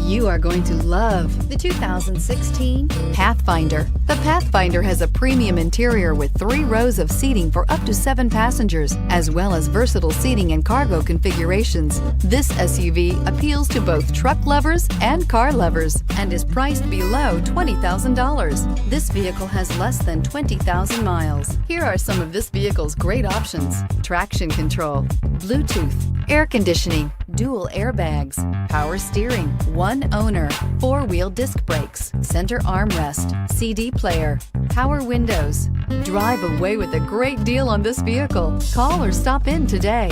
You are going to love the 2016 Pathfinder. The Pathfinder has a premium interior with 3 rows of seating for up to 7 passengers, as well as versatile seating and cargo configurations. This SUV appeals to both truck lovers and car lovers and is priced below $20,000. This vehicle has less than 20,000 miles. Here are some of this vehicle's great options: traction control, Bluetooth, air conditioning, dual airbags, power steering, 1 owner, 4-wheel disc brakes, center armrest, CD player, power windows. Drive away with a great deal on this vehicle. Call or stop in today.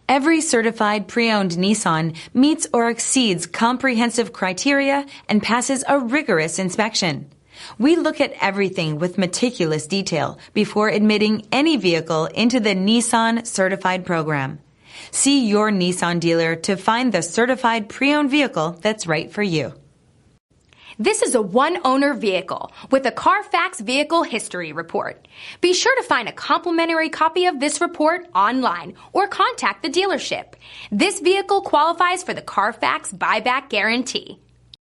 Every certified pre-owned Nissan meets or exceeds comprehensive criteria and passes a rigorous inspection. We look at everything with meticulous detail before admitting any vehicle into the Nissan Certified Program. See your Nissan dealer to find the certified pre-owned vehicle that's right for you. This is a 1-owner vehicle with a Carfax Vehicle History Report. Be sure to find a complimentary copy of this report online or contact the dealership. This vehicle qualifies for the Carfax Buyback Guarantee.